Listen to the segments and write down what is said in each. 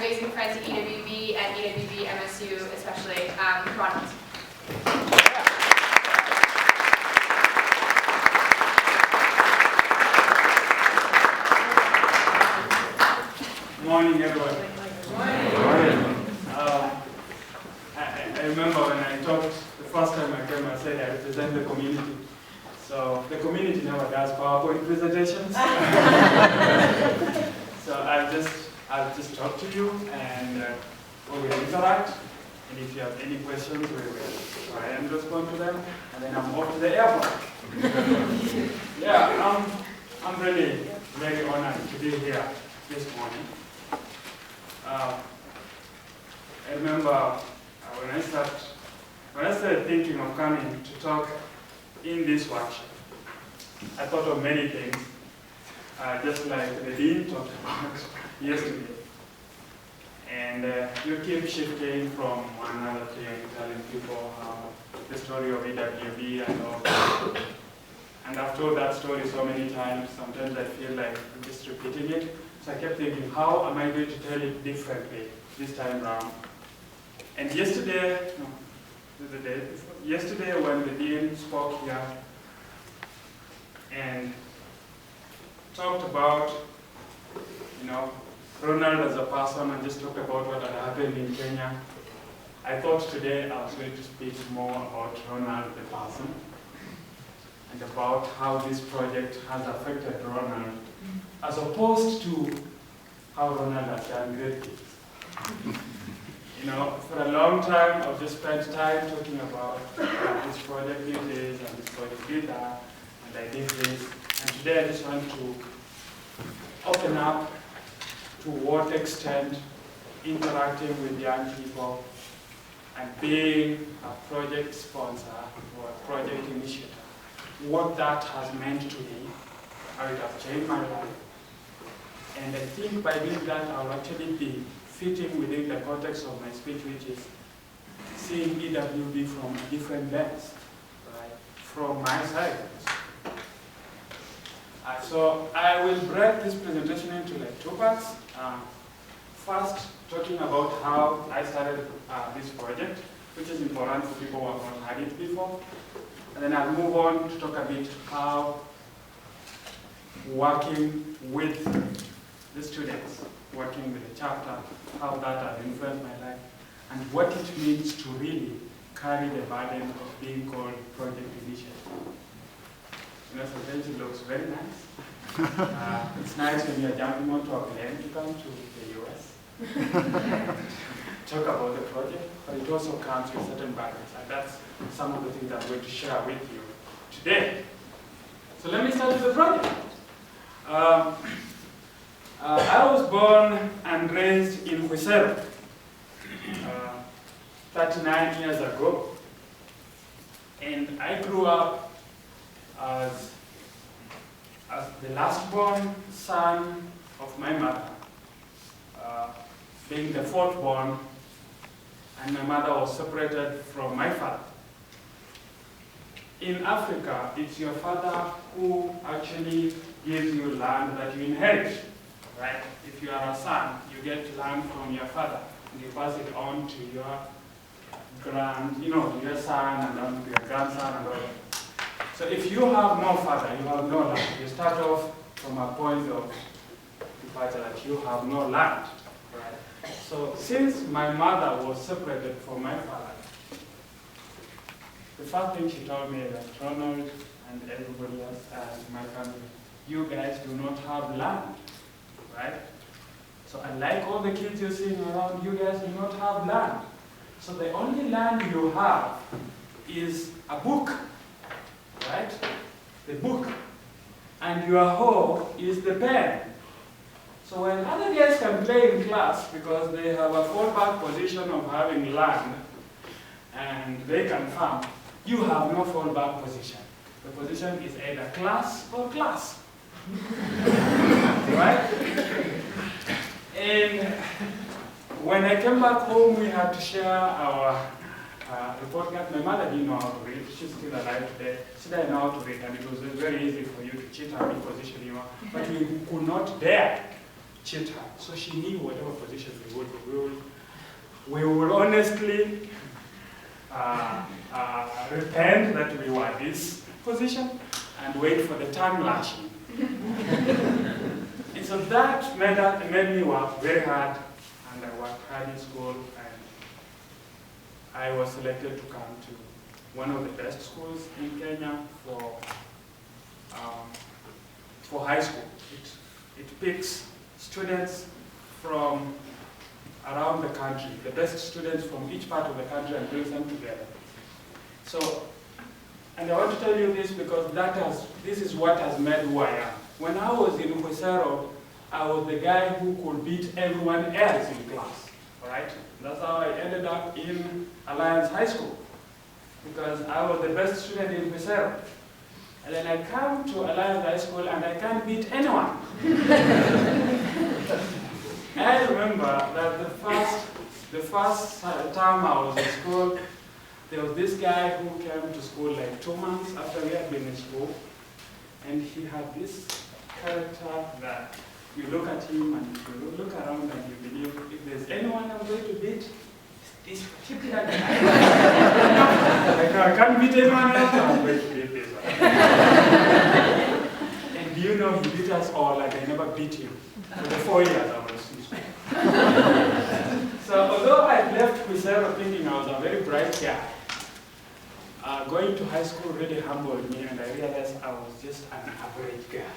amazing friends at EWB and EWB MSU, especially Ronald. Good morning, everyone. Good morning. I remember when I talked the first time I came, I said I represent the community. So the community never does PowerPoint presentations. So I'll just talk to you and we will interact. And if you have any questions, we will try and respond to them. And then I'm off to the airport. Yeah, I'm really very honored to be here this morning. I remember when I started thinking of coming to talk in this workshop, I thought of many things, just like the dean talked about yesterday. And you keep shifting from one another thing, telling people the story of EWB and all that. And I've told that story so many times, sometimes I feel like I'm just repeating it. So I kept thinking, how am I going to tell it differently this time around? And yesterday when the dean spoke here and talked about, Ronald as a person and just talked about what had happened in Kenya, I thought today I was going to speak more about Ronald the person and about how this project has affected Ronald, as opposed to how Ronald has done great things. For a long time, I've just spent time talking about this project did this, and this project did that, and I did this. And today I just want to open up to what extent interacting with young people and being a project sponsor or a project initiator, what that has meant to me, how it has changed my life. And I think by doing that, I'll actually be fitting within the context of my speech, which is seeing EWB from a different lens, right? From my side. So I will break this presentation into like two parts. First, talking about how I started this project, which is important for people who have not had it before. And then I'll move on to talk a bit how working with the students, working with the chapter, how that has influenced my life, and what it means to really carry the burden of being called project initiator. Sometimes it looks very nice. It's nice when you're jumping onto a plane to come to the US. Talk about the project, but it also comes with certain burdens, and that's some of the things I'm going to share with you today. So let me start with the project. I was born and raised in Hussein 39 years ago, and I grew up as the last born son of my mother, being the fourth born, and my mother was separated from my father. In Africa, it's your father who actually gives you land that you inherit, right? If you are a son, you get land from your father, and you pass it on to your your son, and on to your grandson, and all that. So if you have no father, you have no land. You start off from a point of departure that you have no land, right? So since my mother was separated from my father, the first thing she told me is that Ronald and everybody else and my family, you guys do not have land, right? So unlike all the kids you're seeing around, you guys do not have land. So the only land you have is a book, right? The book. And your hoe is the pen. So when other guys can play in class because they have a fallback position of having land and they can farm, you have no fallback position. The position is either class or class. Right? And when I came back home, we had to share our report card. My mother didn't know how to read. She's still alive today. She didn't know how to read, and it was very easy for you to cheat how many position you are. But we could not dare cheat her. So she knew whatever position we will honestly repent that we were this position and wait for the tongue lashing. And so that made me work very hard, and I worked hard in school, and I was selected to come to one of the best schools in Kenya for high school. It picks students from around the country, the best students from each part of the country, and brings them together. So, and I want to tell you this because this is what has made who I am. When I was in Kwesero, I was the guy who could beat everyone else in class, all right? That's how I ended up in Alliance High School, because I was the best student in Kwesero. And then I come to Alliance High School and I can't beat anyone. I remember that the first time I was in school, there was this guy who came to school like 2 months after we had been in school, and he had this character that you look at him and you look around and you believe if there's anyone I'm going to beat, this particular guy. Like, no, I can't beat anyone else, I'm going to beat this one. And you know, he beat us all like I never beat him for the 4 years I was in school. So although I left Kwesero thinking I was a very bright guy, going to high school really humbled me, and I realized I was just an average guy.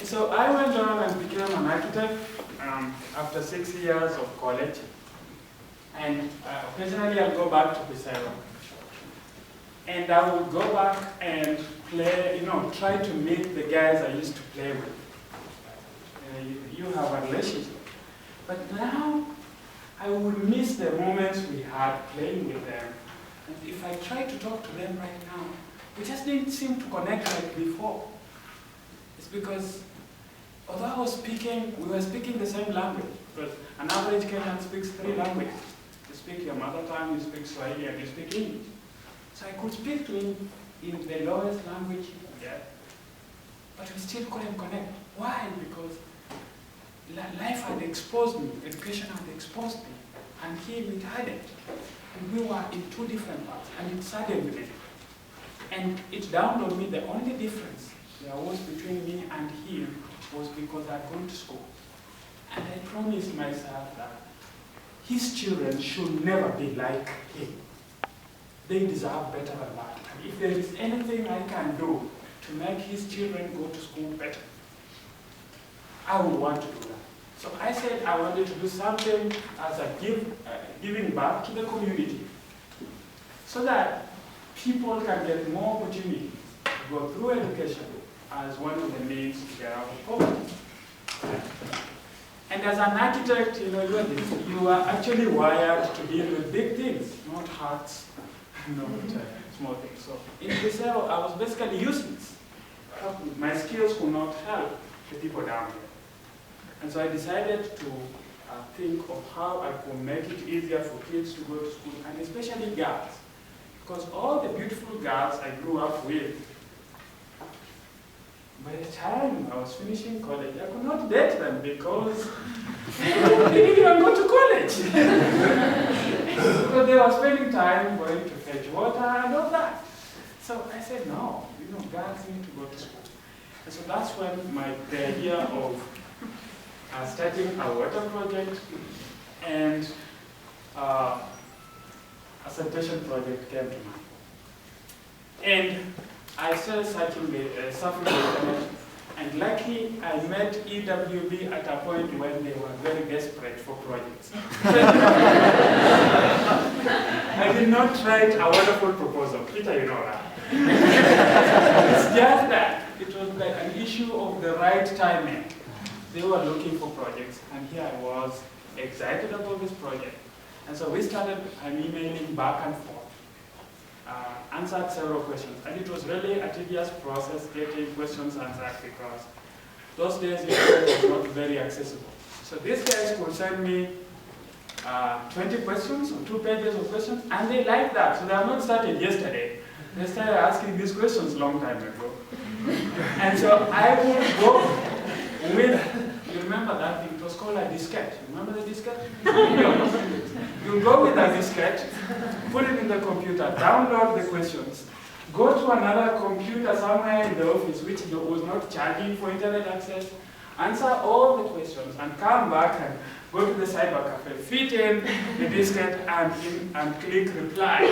So I went on and became an architect after 6 years of college. And occasionally I'll go back to Kwesero. And I would go back and play, try to meet the guys I used to play with. You have a relationship. But now, I would miss the moments we had playing with them. And if I try to talk to them right now, we just didn't seem to connect like before. It's because, although I was speaking, we were speaking the same language. Because an average Kenyan speaks 3 languages. You speak your mother tongue, you speak Swahili, and you speak English. So I could speak to him in the lowest language he could get, but we still couldn't connect. Why? Because life had exposed me, education had exposed me, and it hadn't. And we were in 2 different parts, and it saddened me. And it dawned on me the only difference there was between me and him was because I'd gone to school. And I promised myself that his children should never be like him. They deserve better than that. And if there is anything I can do to make his children go to school better, I would want to do that. So I said I wanted to do something as a giving back to the community, so that people can get more opportunity to go through education as one of the means to get out of poverty. And as an architect, you are actually wired to deal with big things, not hearts, not small things. So in Kwesero, I was basically useless. My skills could not help the people down here. And so I decided to think of how I could make it easier for kids to go to school, and especially girls. Because all the beautiful girls I grew up with, by the time I was finishing college, I could not date them because they didn't even go to college. Because they were spending time going to fetch water and all that. So I said, no, girls need to go to school. And so that's when the idea of starting a water project and a sanitation project came to mind. And I started surfing the internet, and luckily I met EWB at a point when they were very desperate for projects. I did not write a wonderful proposal. Peter, you know that. It's just that it was like an issue of the right timing. They were looking for projects, and here I was excited about this project. And so we started emailing back and forth, answered several questions. And it was really a tedious process getting questions answered because those days it was not very accessible. So these guys would send me 20 questions or 2 pages of questions, and they liked that. So they have not started yesterday. They started asking these questions a long time ago. And so I would go with, you remember that thing, it was called a diskette. Remember the diskette? You go with a diskette, put it in the computer, download the questions, go to another computer somewhere in the office which was not charging for internet access, answer all the questions, and come back and go to the cyber cafe, fit in the diskette and click reply,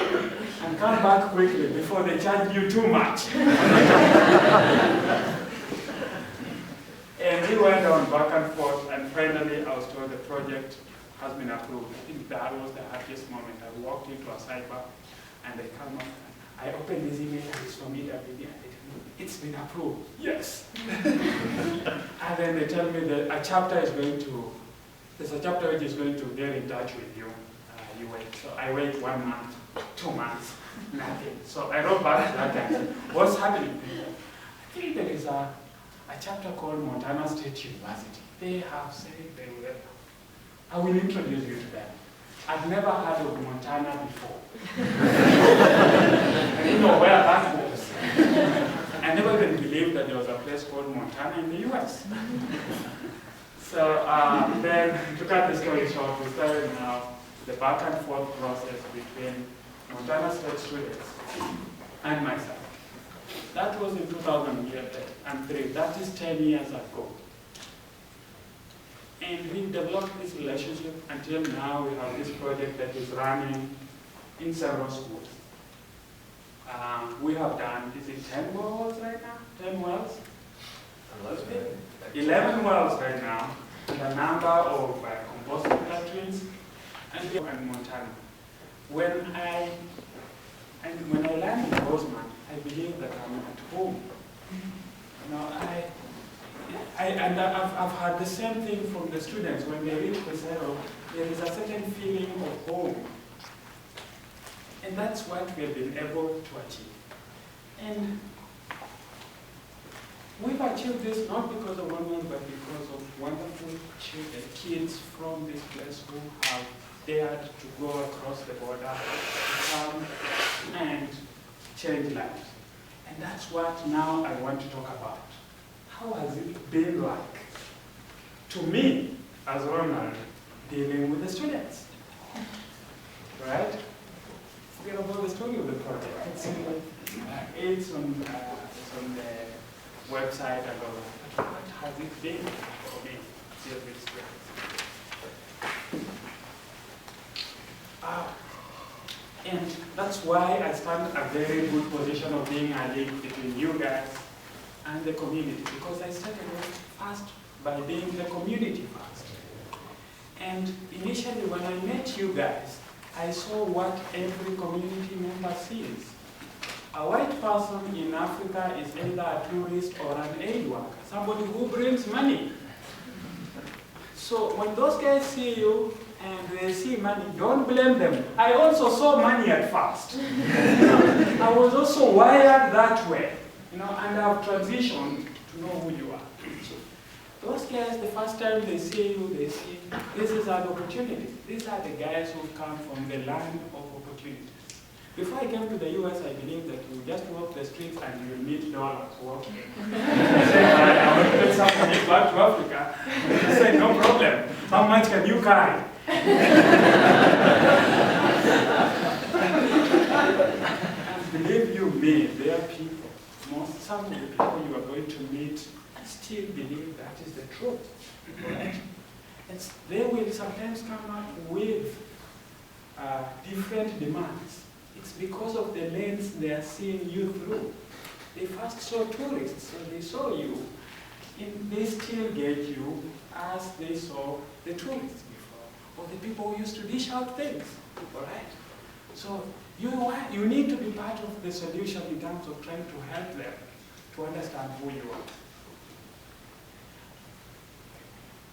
and come back quickly before they charge you too much. And we went on back and forth, and finally I was told the project has been approved. I think that was the happiest moment. I walked into a cyber, and they come up, I opened this email, and it's from EWB, and they tell me, it's been approved. Yes. And then they tell me that a chapter is going to, there's a chapter which is going to get in touch with you. You wait. So I wait 1 month, 2 months, nothing. So I wrote back that guy, what's happening? I think there is a chapter called Montana State University. They have said they will. I will introduce you to them. I've never heard of Montana before. I didn't know where that was. I never even believed that there was a place called Montana in the US. So then, to cut the story short, we started now the back and forth process between Montana State students and myself. That was in 2003. That is 10 years ago. And we developed this relationship until now we have this project that is running in several schools. We have done, is it 10 wells right now? 10 wells? 11 wells right now. And a number of compostable latrines and Montana. When I land in Bozeman, I believe that I'm at home. You know, I've had the same thing from the students when they reach the zero. There is a certain feeling of home, and that's what we have been able to achieve. And we've achieved this not because of Ronald, but because of wonderful kids from this place who have dared to go across the border, to come and change lives. And that's what now I want to talk about. How has it been like to me, as Ronald, dealing with the students? Right? Forget about the story of the project. It's on the website and all that. But what has it been for me to deal with students? And that's why I stand a very good position of being a link between you guys and the community, because I started first by being the community first. And initially when I met you guys, I saw what every community member sees. A white person in Africa is either a tourist or an aid worker, somebody who brings money. So when those guys see you and they see money, don't blame them. I also saw money at first. I was also wired that way. And I've transitioned to know who you are. So those guys, the first time they see you, they see, this is an opportunity. These are the guys who come from the land of opportunities. Before I came to the US, I believed that you just walk the streets and you will meet dollars walking. I said, I want to get some money back to Africa. I said, no problem. How much can you carry? And believe you me, there are people. Some of the people you are going to meet still believe that is the truth. Right? They will sometimes come up with different demands. It's because of the lens they are seeing you through. They first saw tourists, so they saw you. And they still gauge you as they saw the tourists before, or the people who used to dish out things. Right? So you need to be part of the solution in terms of trying to help them to understand who you are.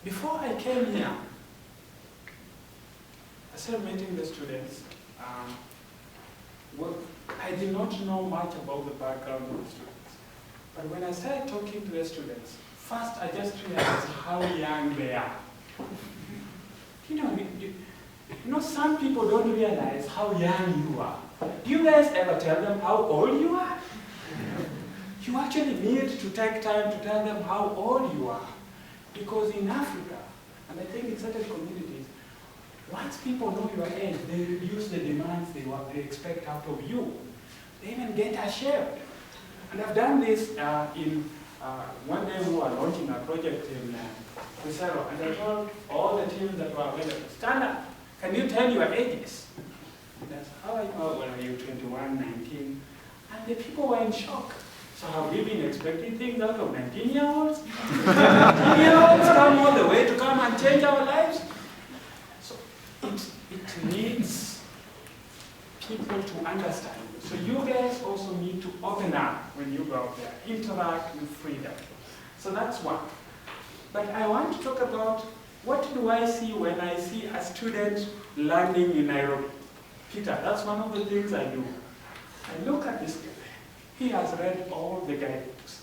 Before I came here, I started meeting the students. I did not know much about the background of the students. But when I started talking to the students, first I just realized how young they are. Some people don't realize how young you are. Do you guys ever tell them how old you are? You actually need to take time to tell them how old you are. Because in Africa, and I think in certain communities, once people know your age, they reduce the demands they expect out of you. They even get ashamed. And I've done this one day we were launching a project in Cusero, and I told all the teams that were available, stand up, can you tell your ages? And I said, how are you? Oh, well, are you 21, 19? And the people were in shock. So have we been expecting things out of 19-year-olds? 19-year-olds come all the way to come and change our lives? So it needs people to understand. So you guys also need to open up when you go out there, interact with freedom. So that's one. But I want to talk about what do I see when I see a student landing in Nairobi. Peter, that's one of the things I do. I look at this guy. He has read all the guidebooks.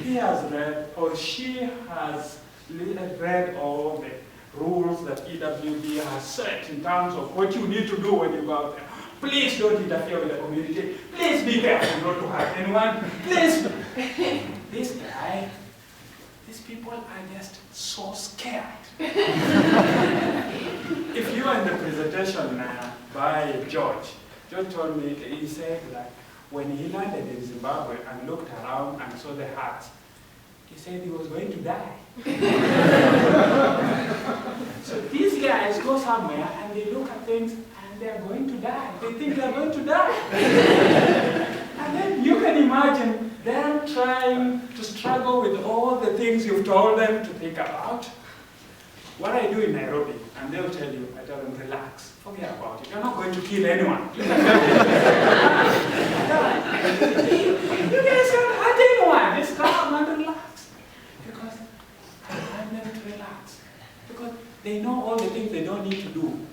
He has read, or she has read all the rules that EWB has set in terms of what you need to do when you go out there. Please don't interfere with the community. Please be careful not to hurt anyone. Please. This guy, these people are just so scared. If you are in the presentation by George told me, he said that when he landed in Zimbabwe and looked around and saw the huts, he said he was going to die. So these guys go somewhere and they look at things and they are going to die. They think they are going to die. And then you can imagine them trying to struggle with all the things you've told them to think about. What I do in Nairobi, and they'll tell you, I tell them, relax, forget about it. You're not going to kill anyone. You guys don't hurt anyone. Just calm and relax. Because I want them to relax. Because they know all the things they don't need to do.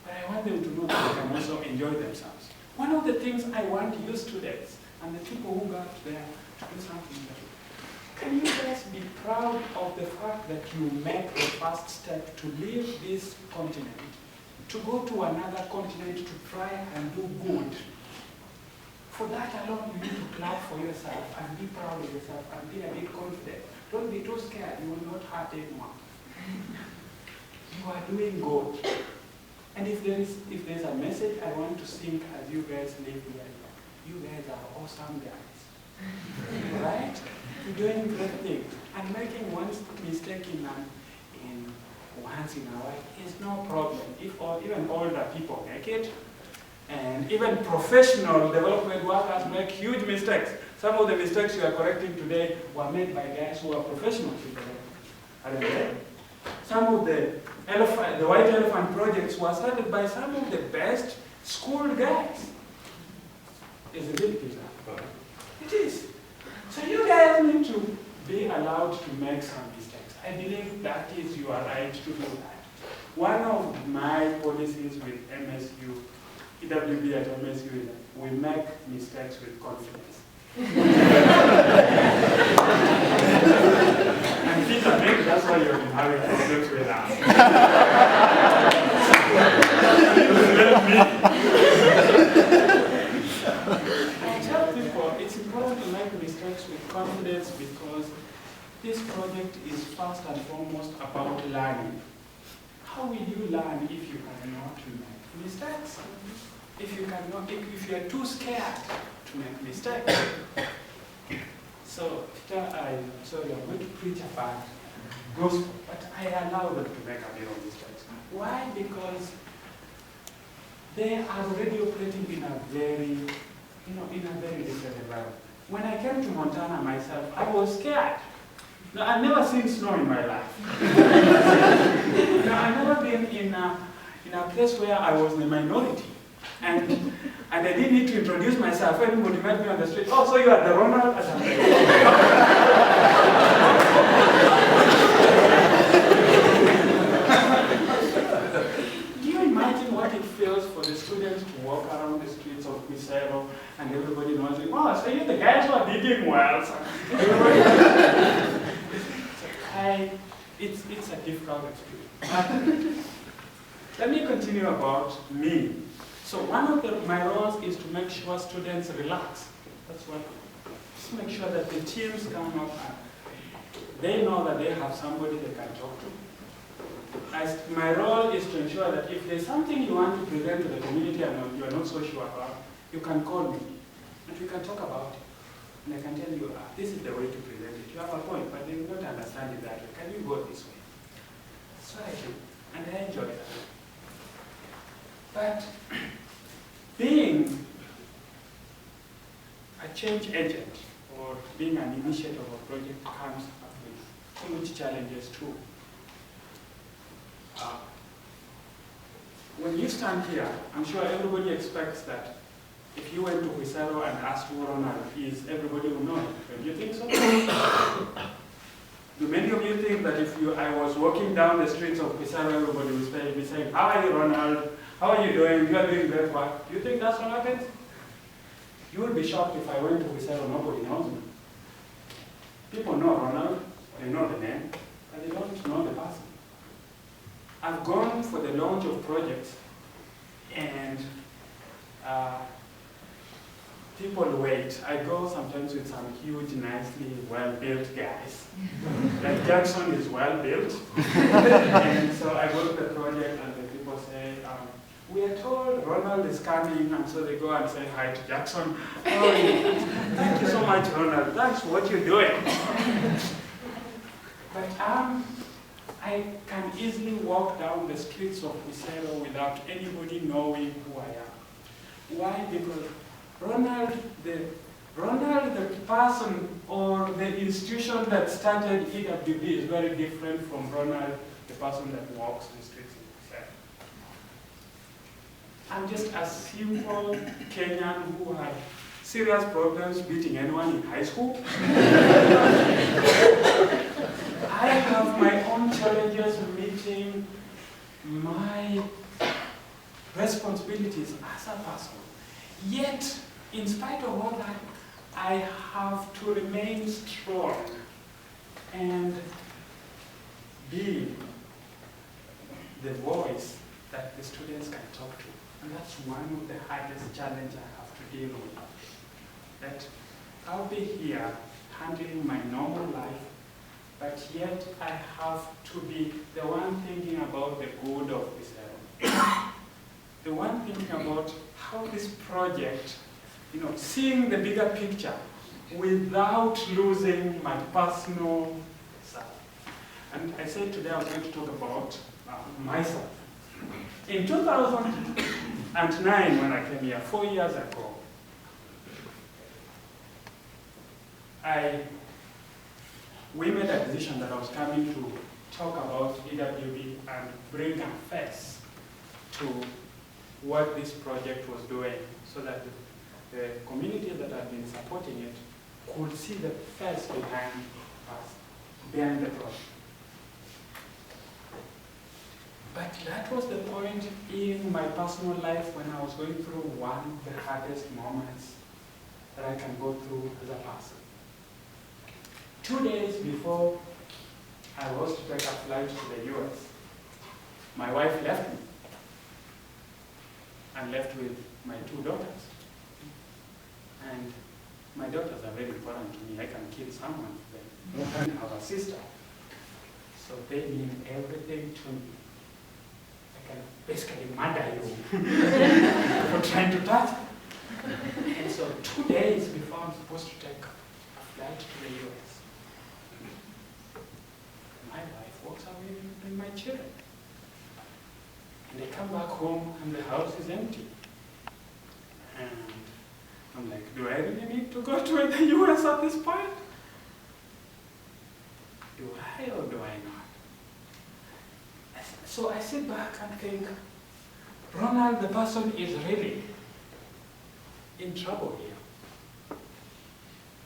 But I want them to know that they can also enjoy themselves. One of the things I want you students and the people who got there to do something like, can you guys be proud of the fact that you make the first step to leave this continent, to go to another continent to try and do good? For that alone, you need to clap for yourself and be proud of yourself and be a bit confident. Don't be too scared. You will not hurt anyone. You are doing good. And if there's a message I want to sink as you guys live here, you guys are awesome guys. Right? You're doing great things. And making one mistake in once in a while is no problem. If even older people make it, and even professional development workers make huge mistakes. Some of the mistakes you are correcting today were made by guys who are professionals in development. Some of the white elephant projects were started by some of the best schooled guys. Isn't it, Peter? It is. So you guys need to be allowed to make some mistakes. I believe that is your right to do that. One of my policies with MSU, EWB at MSU, is that we make mistakes with confidence. And Peter, maybe that's why you've been having problems with us. Let me. I tell people it's important to make mistakes with confidence because this project is first and foremost about learning. How will you learn if you cannot make mistakes? If you are too scared to make mistakes. So, Peter, I'm going to preach about gospel, but I allow them to make a little mistakes. Why? Because they are already operating in a very different environment. When I came to Montana myself, I was scared. Now, I've never seen snow in my life. I've never been in a place where I was the minority. And I didn't need to introduce myself. Anybody met me on the street, oh, so you are the Ronald? Do you imagine what it feels for the students to walk around the streets of Cusero and everybody knows, oh, so you're the guys who are digging wells? It's a difficult experience. Let me continue about me. So one of my roles is to make sure students relax. That's what just make sure that the teams come up and they know that they have somebody they can talk to. My role is to ensure that if there's something you want to present to the community and you are not so sure about, you can call me and we can talk about it. And I can tell you, this is the way to present it. You have a point, but they will not understand it that way. Can you go this way? That's what I do, and I enjoy that. But being a change agent or being an initiator of a project comes up with huge challenges too. When you stand here, I'm sure everybody expects that if you went to Wisero and asked who Ronald is, everybody will know him. Don't you think so? Do many of you think that if I was walking down the streets of Wisero, everybody would be saying, how are you, Ronald? How are you doing? You are doing great work. Do you think that's what happens? You would be shocked if I went to Wisero, nobody knows me. People know Ronald, they know the name, but they don't know the person. I've gone for the launch of projects, and people wait. I go sometimes with some huge, nicely well-built guys. Like Jackson is well-built. And so I go to the project and the people say, we are told Ronald is coming, and so they go and say hi to Jackson. Oh, thank you so much, Ronald. Thanks for what you're doing. But I can easily walk down the streets of Wisero without anybody knowing who I am. Why? Because Ronald, the person or the institution that started EWB is very different from Ronald, the person that walks the streets of Wisero. I'm just a simple Kenyan who had serious problems beating anyone in high school. I have my own challenges meeting my responsibilities as a person. Yet, in spite of all that, I have to remain strong and be the voice that the students can talk to. And that's one of the hardest challenges I have to deal with. That I'll be here handling my normal life, but yet I have to be the one thinking about the good of Wisero. The one thinking about how this project, seeing the bigger picture without losing my personal self. And I said today I was going to talk about myself. In 2009, when I came here, 4 years ago, we made a decision that I was coming to talk about EWB and bring a face to what this project was doing so that the community that had been supporting it could see the face behind us, behind the project. But that was the point in my personal life when I was going through one of the hardest moments that I can go through as a person. 2 days before I was to take a flight to the US, my wife left me and left with my 2 daughters. And my daughters are very important to me. I can kill someone with them. I have a sister. So they mean everything to me. I can basically murder you for trying to touch me. And so 2 days before I'm supposed to take a flight to the US, my wife walks away with my children. And they come back home and the house is empty. And I'm like, do I really need to go to the US at this point? Do I or do I not? So I sit back and think, Ronald, the person, is really in trouble here.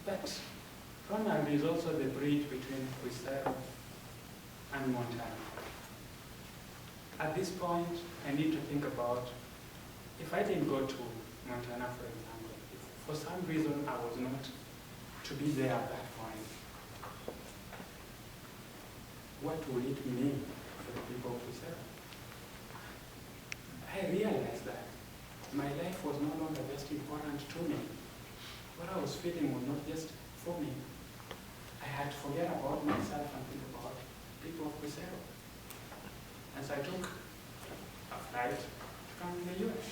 But Ronald is also the bridge between Wisero and Montana. At this point, I need to think about, if I didn't go to Montana, for example, if for some reason I was not to be there at that point, what would it mean for the people of Wisero? I realized that my life was no longer just important to me. What I was feeling was not just for me, I had to forget about myself and think about people of Brazil. And so I took a flight to come to the US.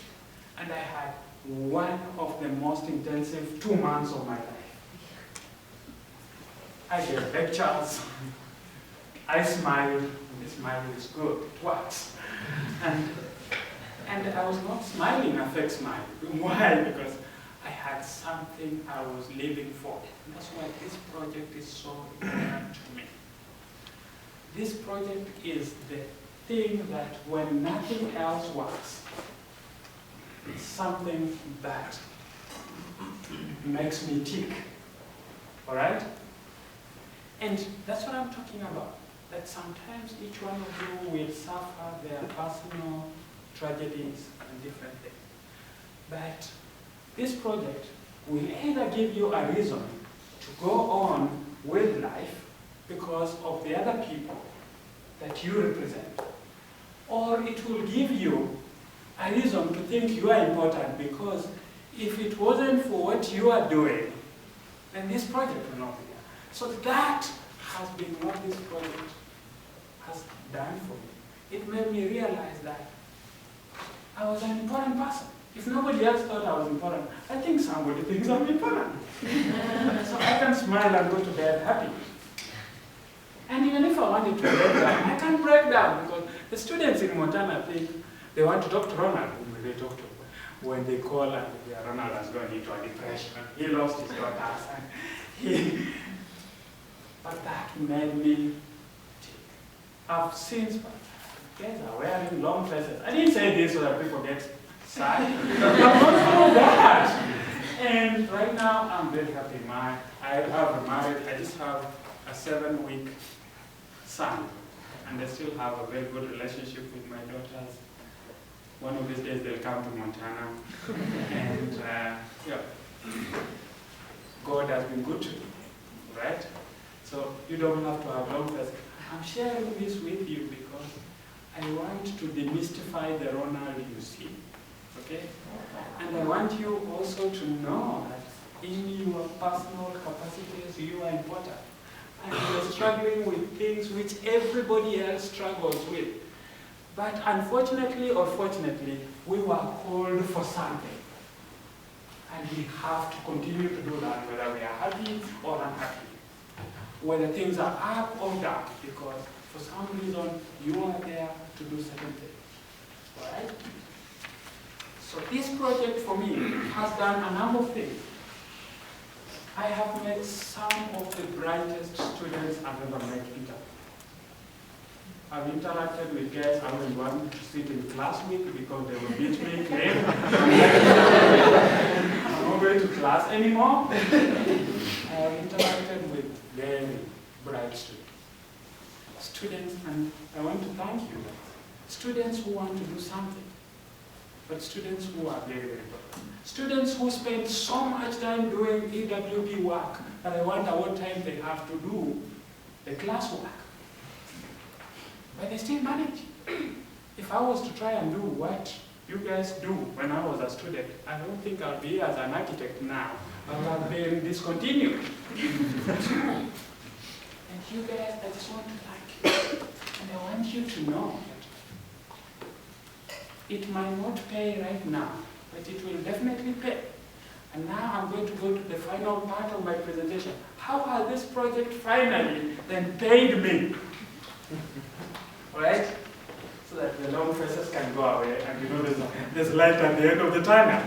And I had one of the most intensive 2 months of my life. I gave lectures, I smiled, and the smile is good, it works. And I was not smiling a fake smile. Why? Because I had something I was living for. And that's why this project is so important to me. This project is the thing that when nothing else works, it's something that makes me tick. All right? And that's what I'm talking about. That sometimes each one of you will suffer their personal tragedies and different things. But this project will either give you a reason to go on with life because of the other people that you represent, or it will give you a reason to think you are important, because if it wasn't for what you are doing, then this project will not be there. So that has been what this project has done for me. It made me realize that I was an important person. If nobody else thought I was important, I think somebody thinks I'm important. So I can smile and go to bed happy. And even if I wanted to break down, I can break down, because the students in Montana think they want to talk to Ronald. When they talk to when they call and Ronald has gone into a depression, he lost his daughters, and but that made me tick. I've since, guys are wearing long dresses. I didn't say this so that people get sad. I'm not that. And right now, I'm very happy. I have married. I just have a 7-week son, and I still have a very good relationship with my daughters. One of these days they'll come to Montana, and yeah, God has been good to me, right? So you don't have to have long dresses. I'm sharing this with you because I want to demystify the Ronald you see, okay? And I want you also to know that in your personal capacities, you are important. And you're struggling with things which everybody else struggles with. But unfortunately or fortunately, we were called for something. And we have to continue to do that, whether we are happy or unhappy. Whether things are up or down, because for some reason, you are there to do certain things. Alright? So this project for me has done a number of things. I have met some of the brightest students I've ever met in Japan. I've interacted with guys I wouldn't want to sit in class with because they will beat me, claim. I'm not going to class anymore. I have interacted with very bright students. Students, and I want to thank you. Students who want to do something, but students who are very, very good. Students who spend so much time doing EWP work that I wonder what time they have to do the classwork. But they still manage. If I was to try and do what you guys do when I was a student, I don't think I'll be as an architect now. I would have been discontinued. And you guys, I just want to thank you. And I want you to know that it might not pay right now, but it will definitely pay. And now I'm going to go to the final part of my presentation. How has this project finally then paid me? Right? So that the long faces can go away and you know there's light at the end of the tunnel.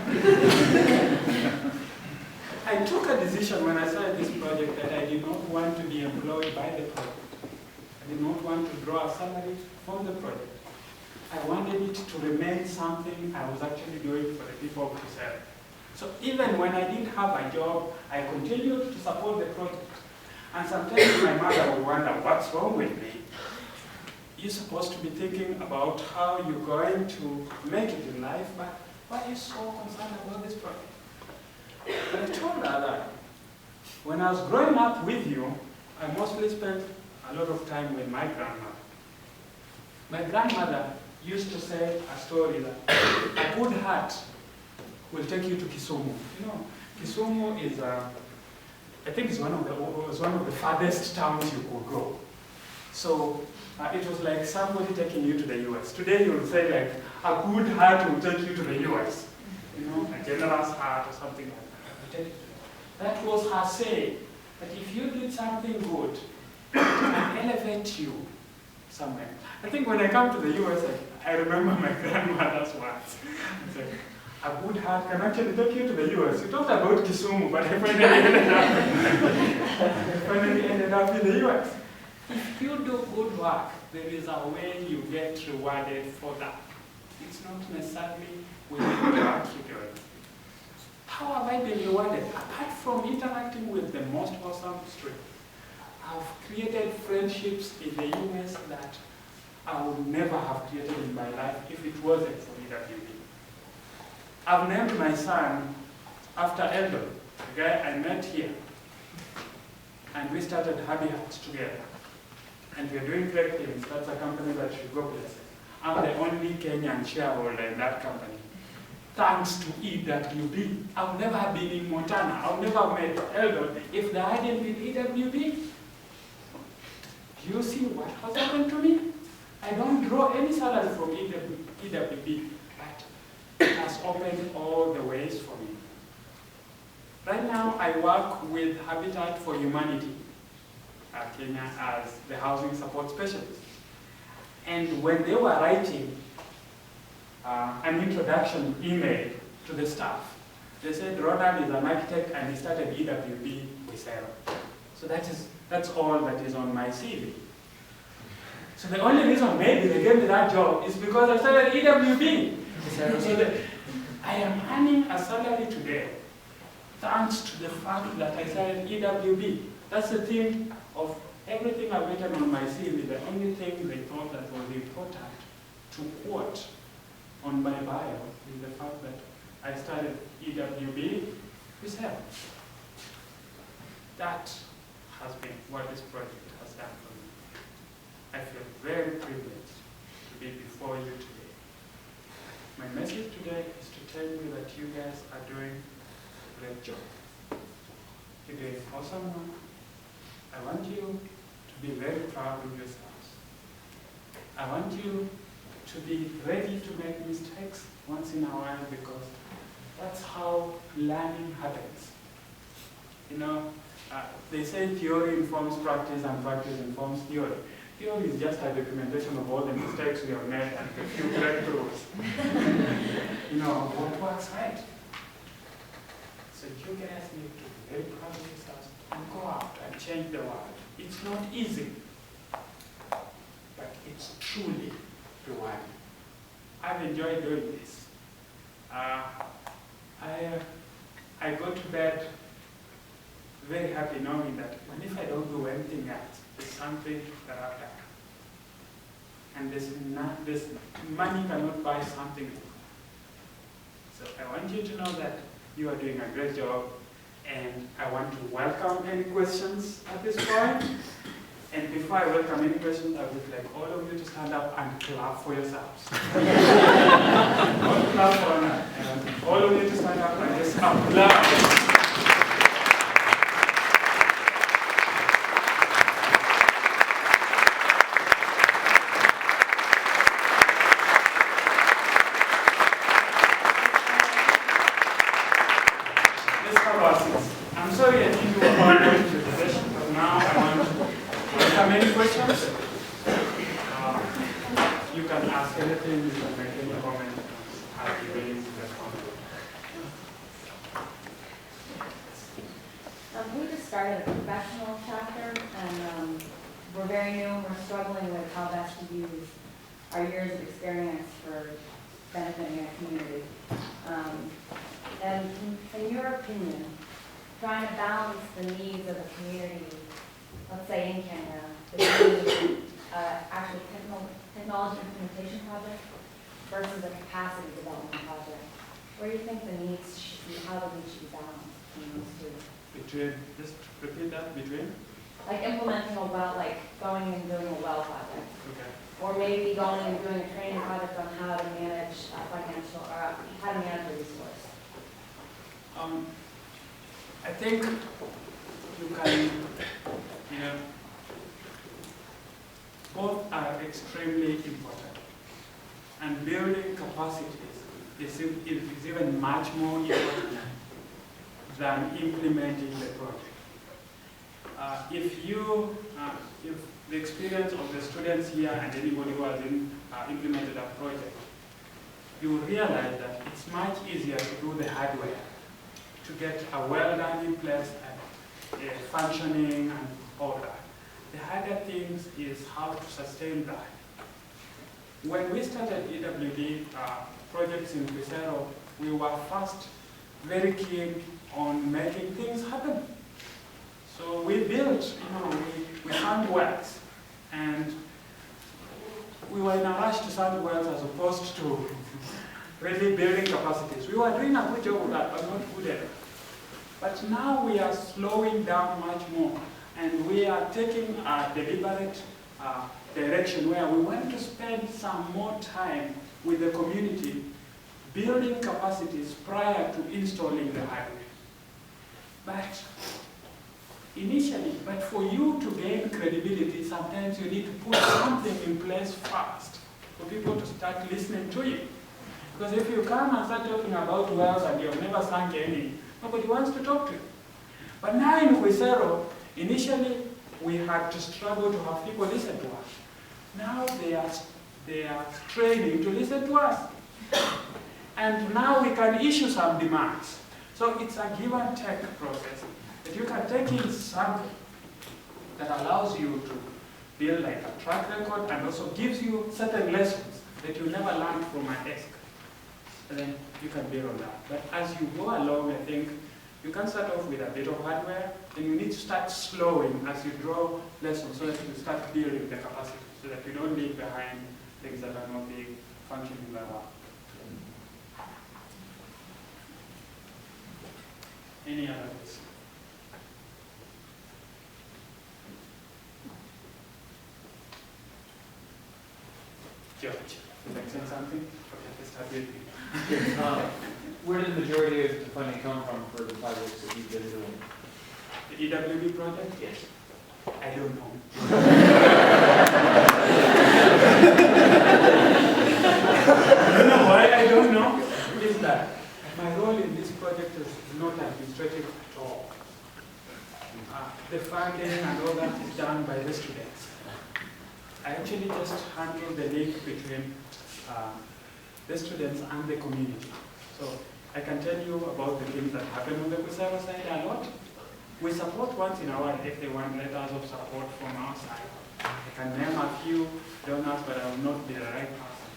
I took a decision when I started this project that I did not want to be employed by the project. I did not want to draw a salary from the project. I wanted it to remain something I was actually doing for the people of Brazil. So even when I didn't have a job, I continued to support the project. And sometimes my mother would wonder, what's wrong with me? You're supposed to be thinking about how you're going to make it in life, but why are you so concerned about this project? But I told her that when I was growing up with you, I mostly spent a lot of time with my grandmother. My grandmother used to say a story that a good heart will take you to Kisumu. You know, Kisumu is a I think it's one of the farthest towns you could go. So it was like somebody taking you to the US. Today you'll say like a good heart will take you to the US. You know, a generous heart or something like that. That was her saying, that if you did something good, it can elevate you somewhere. I think when I come to the US, I remember my grandmother's words. It's like, a good heart can actually take you to the US. You talked about Kisumu, but I finally ended up in the US. If you do good work, there is a way you get rewarded for that. It's not necessarily with the work you're doing. How have I been rewarded? Apart from interacting with the most awesome students, I've created friendships in the US that I would never have created in my life if it wasn't for EWB. I've named my son after Eldon, a guy I met here. And we started Habitats together. And we're doing great things. That's a company that should go places. I'm the only Kenyan shareholder in that company. Thanks to EWB. I would never have been in Montana. I would never have met Eldon if there hadn't been EWB. Do you see what has happened to me? I don't draw any salary from EWB, but it has opened all the ways for me. Right now, I work with Habitat for Humanity, Kenya, as the housing support specialist. And when they were writing an introduction email to the staff, they said Ronald is an architect and he started EWB with Sarah. So that's all that is on my CV. So the only reason maybe they gave me that job is because I started EWB. So I am earning a salary today thanks to the fact that I started EWB. That's the thing of everything I've written on my CV. The only thing they thought that was important to quote on my bio is the fact that I started EWB with help. That has been what this project has done for me. I feel very privileged to be before you today. My message today is to tell you that you guys are doing a great job. You're doing awesome work. I want you to be very proud of yourselves. I want you to be ready to make mistakes once in a while because that's how learning happens. You know, they say theory informs practice and practice informs theory. Theory is just a documentation of all the mistakes we have made and a few breakthroughs. You know, what works right. So you guys need to be very proud of yourselves and go out and change the world. It's not easy, but it's truly rewarding. I've enjoyed doing this. I go to bed very happy knowing that even if I don't do anything else, there's something that I've done. And this money cannot buy something. So I want you to know that you are doing a great job, and I want to welcome any questions at this point. And before I welcome any questions, I would like all of you to stand up and clap for yourselves. Clap for Ronald. All of you to stand up and just applaud. I'm sorry I didn't do a PowerPoint presentation, but now I want to welcome any questions. You can ask anything, you can make any comment. I'll be willing to respond. We just started a professional chapter, and we're very new. We're struggling with how best to use our years of experience for benefiting our community. And in your opinion, trying to balance the needs of the community, let's say in Kenya, between actual technology implementation project versus a capacity development project, where do you think the needs should be, how the needs should be balanced between those two? Between, just repeat that, between? Like implementing a well, like going and doing a well project. Okay. Or maybe going and doing a training project on how to manage financial, or how to manage a resource. I think you can, both are extremely important. And building capacities is even much more important than implementing the project. If the experience of the students here and anybody who has implemented a project, you realize that it's much easier to do the hardware, to get a well-done in place and functioning and all that. The harder things is how to sustain that. When we started EWD projects in Quisero, we were first very keen on making things happen. So we built, we found wells, and we were in a rush to sound wells as opposed to really building capacities. We were doing a good job of that, but not good enough. But now we are slowing down much more, and we are taking a deliberate direction where we want to spend some more time with the community building capacities prior to installing the hardware. But initially, but for you to gain credibility, sometimes you need to put something in place first for people to start listening to you. Because if you come and start talking about wells and you've never sunk any, nobody wants to talk to you. But now in Quisero, initially we had to struggle to have people listen to us. Now they are training to listen to us. And now we can issue some demands. So it's a give and take process. That you can take in something that allows you to build like a track record and also gives you certain lessons that you never learned from a desk. And then you can build on that. But as you go along, I think you can start off with a bit of hardware, and you need to start slowing as you draw lessons so that you start building the capacity, so that you don't leave behind things that are not being functioning very well. Any other questions? George, would you like to say something? Okay, let's start with you. Where did the majority of the funding come from for the projects that you've been doing? The EWB project? Yes. I don't know. You know why I don't know? Is that my role in this project is not administrative at all. The funding and all that is done by the students. I actually just handle the link between the students and the community. So I can tell you about the things that happen on the Quisero side a lot. We support once in a while if they want letters of support from our side. I can name a few donors, but I will not be the right person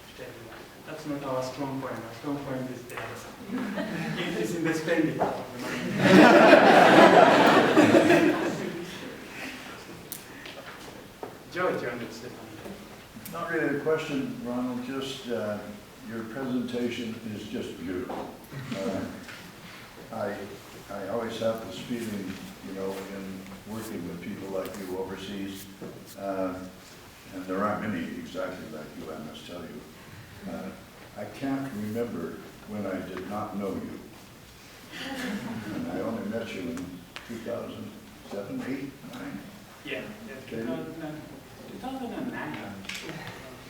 to tell you that. That's not our strong point. Our strong point is the answer. It is in the spending of the money. George, you understand? Not really a question, Ronald, just your presentation is just beautiful. I always have this feeling, in working with people like you overseas, and there aren't many exactly like you, I must tell you. I can't remember when I did not know you. And I only met you in 2007, 8, 9? Yeah, 2009.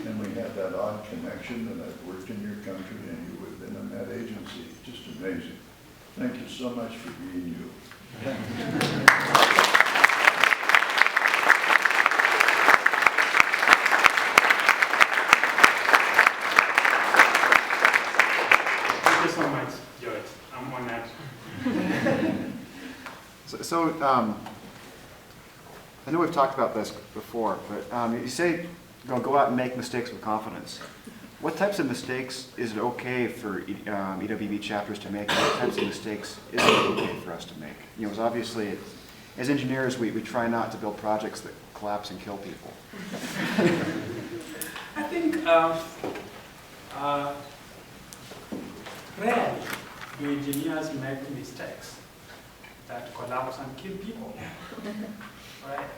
And we had that odd connection, and I've worked in your country, and you have been in that agency. Just amazing. Thank you so much for being you. Thank you so much, George. I'm honored. So I know we've talked about this before, but you say go out and make mistakes with confidence. What types of mistakes is it okay for EWB chapters to make? What types of mistakes is it okay for us to make? Because obviously, as engineers, we try not to build projects that collapse and kill people. I think rarely do engineers make mistakes that collapse and kill people. Right?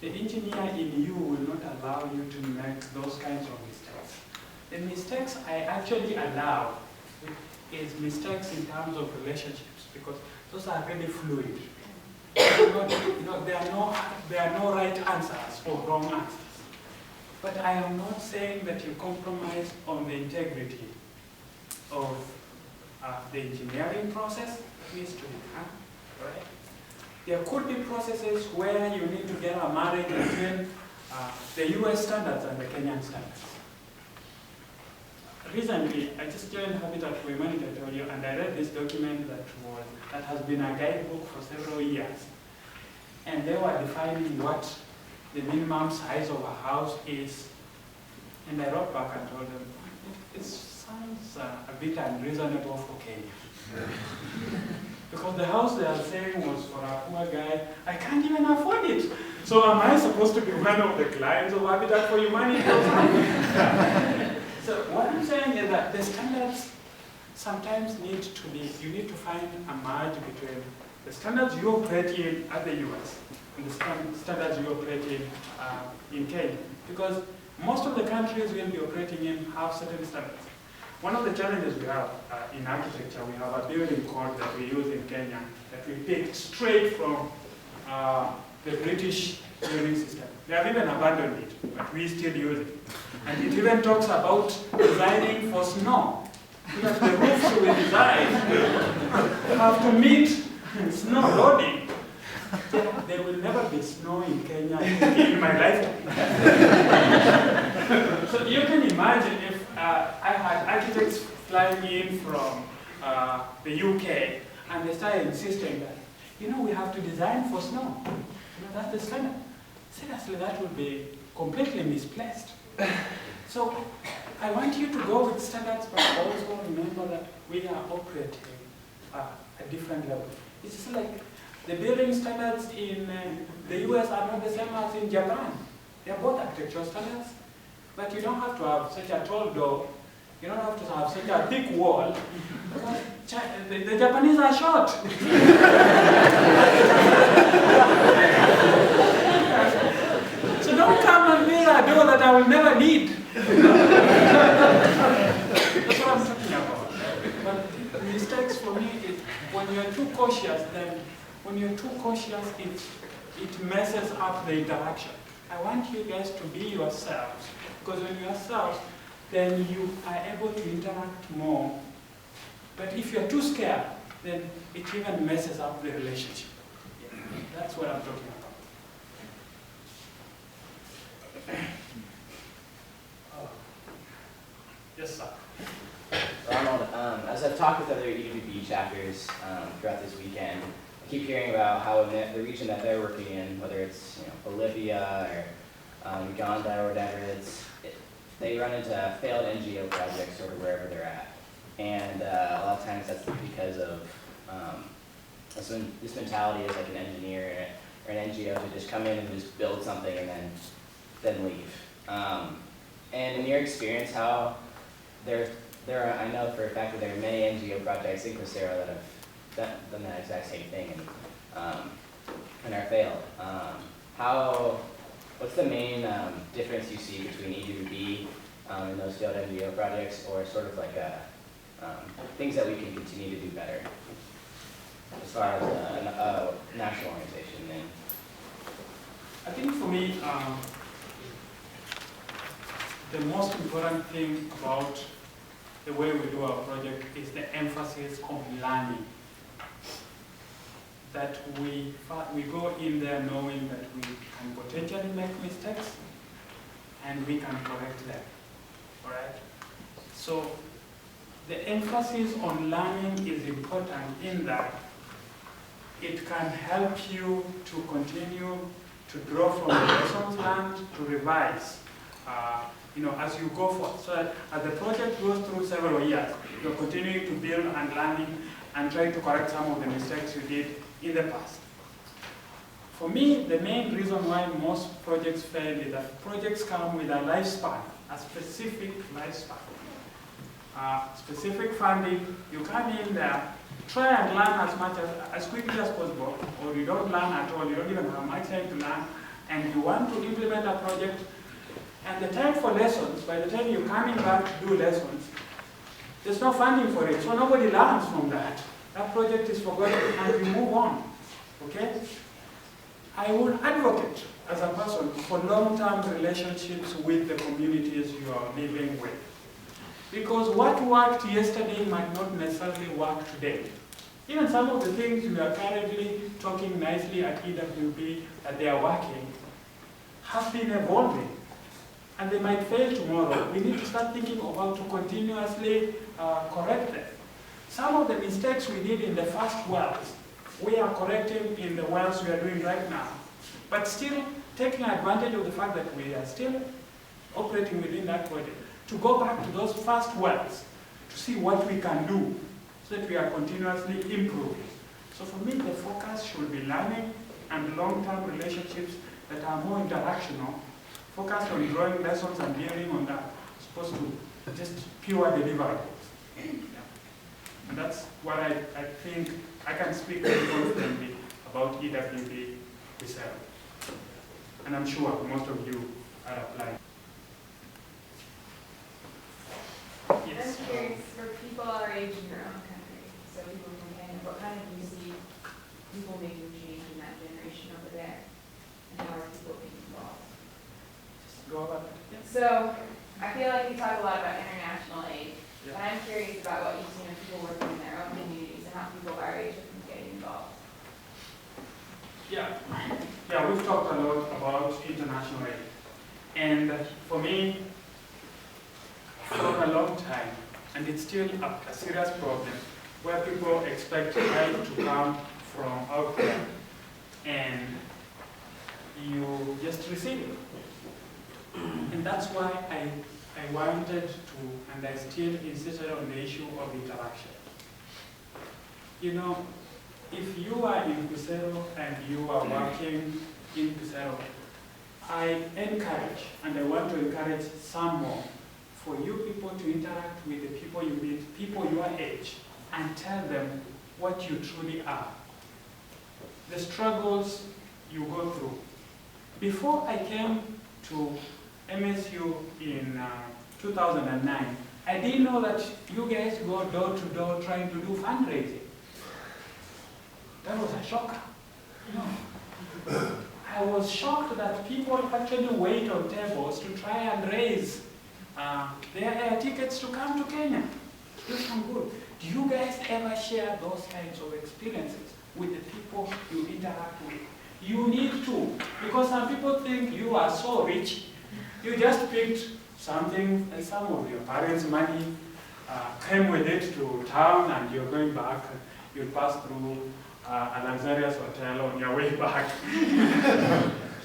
The engineer in you will not allow you to make those kinds of mistakes. The mistakes I actually allow is mistakes in terms of relationships, because those are really fluid. there are no right answers or wrong answers. But I am not saying that you compromise on the integrity of the engineering process that needs to be done, right? There could be processes where you need to get a marriage between the US standards and the Kenyan standards. Recently, I just joined Habitat for Humanity, I told you, and I read this document that has been a guidebook for several years. And they were defining what the minimum size of a house is. And I wrote back and told them, it sounds a bit unreasonable for Kenya. Because the house they are saying was for a poor guy, I can't even afford it. So am I supposed to be one of the clients of Habitat for Humanity? So what I'm saying is that the standards sometimes need to be, you need to find a merge between the standards you operate in at the US and the standards you operate in Kenya. Because most of the countries we'll be operating in have certain standards. One of the challenges we have in architecture, we have a building code that we use in Kenya that we picked straight from the British building system. They have even abandoned it, but we still use it. And it even talks about designing for snow. Because the roofs we design have to meet snow loading. There will never be snow in Kenya in my lifetime. So you can imagine if I had architects flying in from the UK and they started insisting that, we have to design for snow. That's the standard. Seriously, that would be completely misplaced. So I want you to go with standards, but also remember that we are operating at different levels. It's just like the building standards in the US are not the same as in Japan. They are both architectural standards, but you don't have to have such a tall door. You don't have to have such a thick wall, because the Japanese are short. So don't come and build a door that I will never need. That's what I'm talking about. But mistakes for me is when you're too cautious, it messes up the interaction. I want you guys to be yourselves, because when you're yourselves, then you are able to interact more. But if you're too scared, then it even messes up the relationship. Yeah, that's what I'm talking about. Yes, sir. Ronald, as I've talked with other EWB chapters throughout this weekend, I keep hearing about how the region that they're working in, whether it's Bolivia or Uganda or whatever, they run into failed NGO projects sort of wherever they're at. And a lot of times that's because of this mentality as like an engineer or an NGO to just come in and just build something and then leave. And in your experience, how there are, I know for a fact that there are many NGO projects in Cruzeiro that have done that exact same thing and are failed. What's the main difference you see between EWB and those failed NGO projects, or sort of like things that we can continue to do better as far as a national organization? And I think for me, the most important thing about the way we do our project is the emphasis on learning. That we go in there knowing that we can potentially make mistakes and we can correct them, all right? So the emphasis on learning is important in that it can help you to continue to draw from the lessons learned, to revise, as you go forward. So that as the project goes through several years, you're continuing to build and learning and trying to correct some of the mistakes you did in the past. For me, the main reason why most projects fail is that projects come with a lifespan, a specific lifespan. Specific funding, you come in there, try and learn as quickly as possible, or you don't learn at all, you don't even have much time to learn, and you want to implement a project, and the time for lessons, by the time you're coming back to do lessons, there's no funding for it, so nobody learns from that. That project is forgotten and we move on, okay? I will advocate as a person for long-term relationships with the communities you are living with. Because what worked yesterday might not necessarily work today. Even some of the things we are currently talking nicely at EWB that they are working have been evolving. And they might fail tomorrow. We need to start thinking of how to continuously correct them. Some of the mistakes we did in the first wells, we are correcting in the wells we are doing right now. But still taking advantage of the fact that we are still operating within that project, to go back to those first wells, to see what we can do, so that we are continuously improving. So for me, the focus should be learning and long-term relationships that are more interactional, focused on drawing lessons and building on that, as opposed to just pure deliverables. Yeah. And that's what I think I can speak very confidently about EWB Wisera. And I'm sure most of you are applying. Yes. I'm curious, for people our age in your own country, so people from Canada, what kind of do you see people making change in that generation over there? And how are people being involved? Just go about it. Yes. So, I feel like we talk a lot about international aid, Yeah. but I'm curious about what you've seen of people working in their own communities and how people our age are getting involved. Yeah, we've talked a lot about international aid. And for me, for a long time, and it's still a serious problem, where people expect help to come from out there, and you just receive it. And that's why I wanted to, and I still insisted on the issue of interaction. You know, if you are in Kusero and you are working in Kusero, I encourage, and I want to encourage some more, for you people to interact with the people you meet, people your age, and tell them what you truly are. The struggles you go through. Before I came to MSU in 2009, I didn't know that you guys go door to door trying to do fundraising. That was a shocker. No. I was shocked that people actually wait on tables to try and raise their air tickets to come to Kenya. Do some good. Do you guys ever share those kinds of experiences with the people you interact with? You need to, because some people think you are so rich. You just picked something, and some of your parents' money came with it to town, and you're going back. You pass through a luxurious hotel on your way back.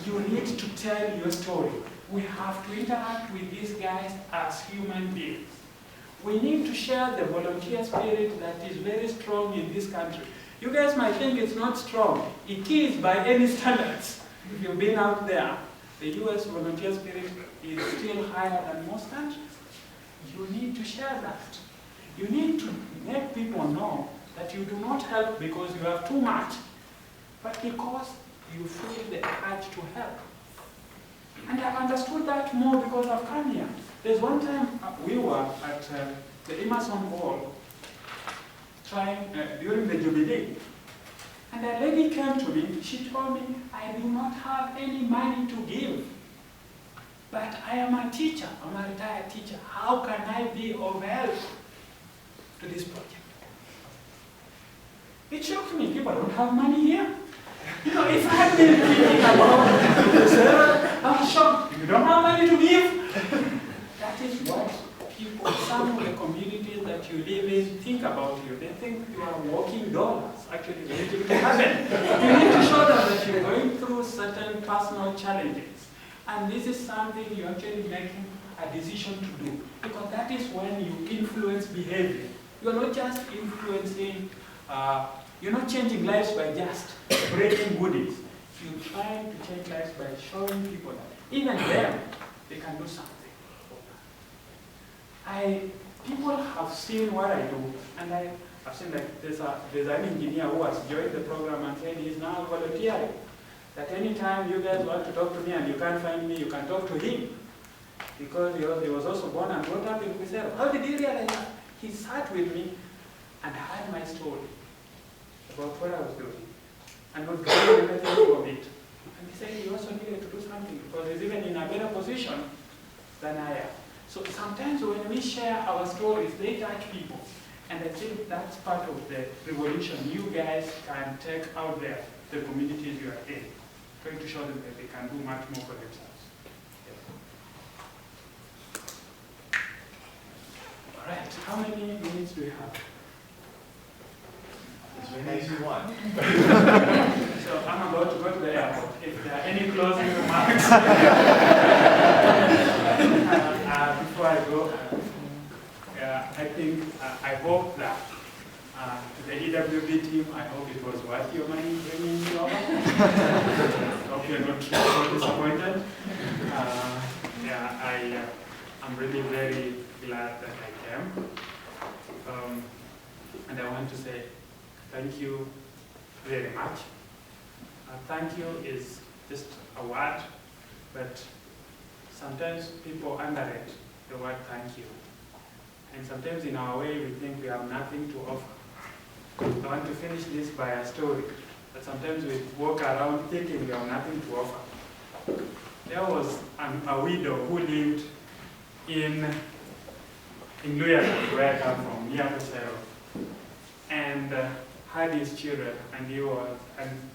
You need to tell your story. We have to interact with these guys as human beings. We need to share the volunteer spirit that is very strong in this country. You guys might think it's not strong. It is by any standards. If you've been out there, the US volunteer spirit is still higher than most countries. You need to share that. You need to make people know that you do not help because you have too much, but because you feel the urge to help. And I've understood that more because I've come here. There's one time we were at the Emerson Hall during the Jubilee. And a lady came to me, she told me, I do not have any money to give, but I am a teacher, I'm a retired teacher. How can I be of help to this project? It shocked me, people don't have money here. You know, if I had been thinking about Sarah, I'm shocked. You don't have money to give? That is what people, some of the communities that you live in think about you. They think you are walking dollars, actually waiting to heaven. You need to show them that you're going through certain personal challenges. And this is something you're actually making a decision to do. Because that is when you influence behavior. You're not just influencing, you're not changing lives by just breaking goodies. You're trying to change lives by showing people that even them, they can do something. People have seen what I do, and I've seen like there's an engineer who has joined the program and said he's now volunteering. That anytime you guys want to talk to me and you can't find me, you can talk to him. Because he was also born and brought up in Kusero. How did he realize that? He sat with me and heard my story about what I was doing, and was doing everything from it. And he said he also needed to do something because he's even in a better position than I am. So sometimes when we share our stories, they touch people. And I think that's part of the revolution you guys can take out there, the communities you are in, trying to show them that they can do much more for themselves. Yes. All right, how many minutes do we have? As many as you want. So I'm about to go to the airport. If there are any closing remarks before I go, I think, I hope that the EWB team, I hope it was worth your money bringing me over. I hope you're not so disappointed. I'm really very glad that I came. And I want to say thank you very much. Thank you is just a word, but sometimes people underrate the word thank you. And sometimes in our way, we think we have nothing to offer. I want to finish this by a story, but sometimes we walk around thinking we have nothing to offer. There was a widow who lived in Luyaland, where I come from, near Pesero, and had his children, and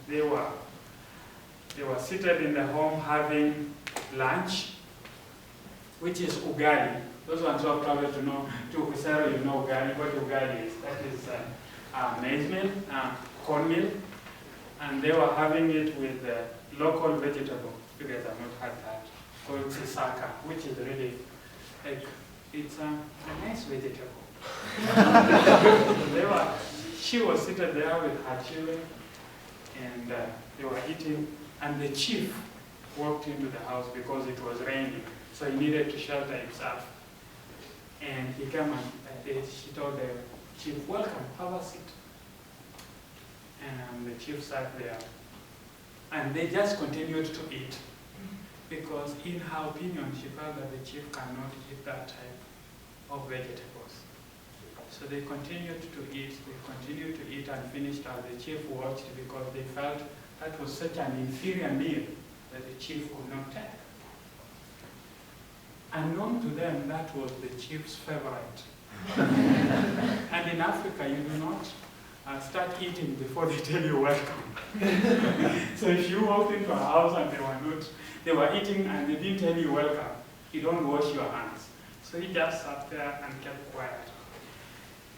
they were seated in the home having lunch, which is ugali. Those ones who have traveled to know, to Pesero, you know ugali, what ugali is. That is maize meal, cornmeal, and they were having it with local vegetable. You guys have not had that, called sisaka, which is really, like, it's a nice vegetable. She was seated there with her children, and they were eating, and the chief walked into the house because it was raining, so he needed to shelter himself. And he came and she told the chief, "Welcome, have a seat." And the chief sat there, and they just continued to eat, because in her opinion, she felt that the chief cannot eat that type of vegetables. So they continued to eat and finished as the chief watched, because they felt that was such an inferior meal that the chief could not take. Unknown to them, that was the chief's favorite. And in Africa, you do not start eating before they tell you welcome. So if you walked into a house and they were eating and they didn't tell you welcome, you don't wash your hands. So he just sat there and kept quiet.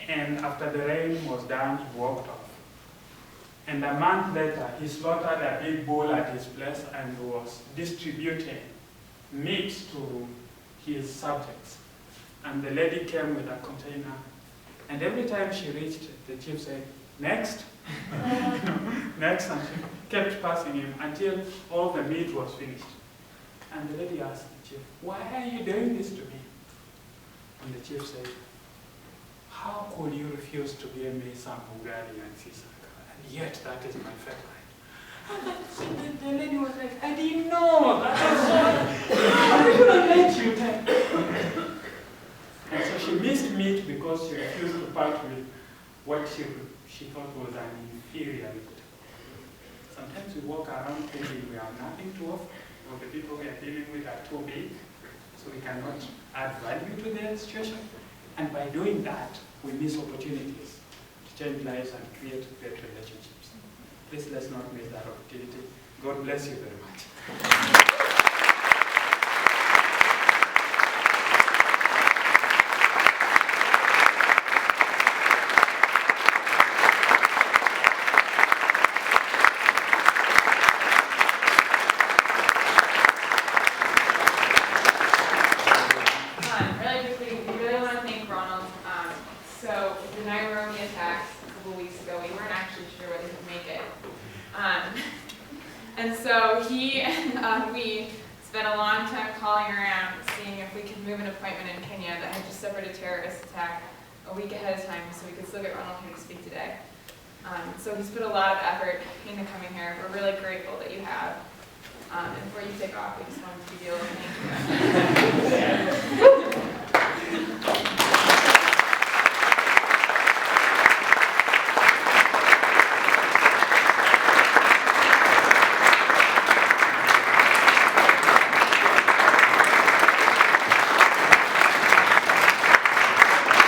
And after the rain was done, he walked off. And a month later, he slaughtered a big bull at his place and was distributing meat to his subjects. And the lady came with a container. And every time she reached, the chief said, "Next." Next, and she kept passing him until all the meat was finished. And the lady asked the chief, "Why are you doing this to me?" And the chief said, "How could you refuse to give me some ugali and sisaka? And yet that is my favorite." And the lady was like, "I didn't know. That was so, I couldn't let you take." And so she missed meat because she refused to part with what she thought was an inferior vegetable. Sometimes we walk around thinking we have nothing to offer, or the people we are dealing with are too big, so we cannot add value to their situation. And by doing that, we miss opportunities to change lives and create great relationships. Please let's not miss that opportunity. God bless you very much. Really quickly, we really want to thank Ronald. So the Nairobi attacks a couple weeks ago, we weren't actually sure whether he'd make it. And so he and we spent a long time calling around, seeing if we could move an appointment in Kenya that had just suffered a terrorist attack a week ahead of time, so we could still get Ronald here to speak today. So he's put a lot of effort into coming here. We're really grateful that you have. And before you take off, we just wanted to give you a little thank you.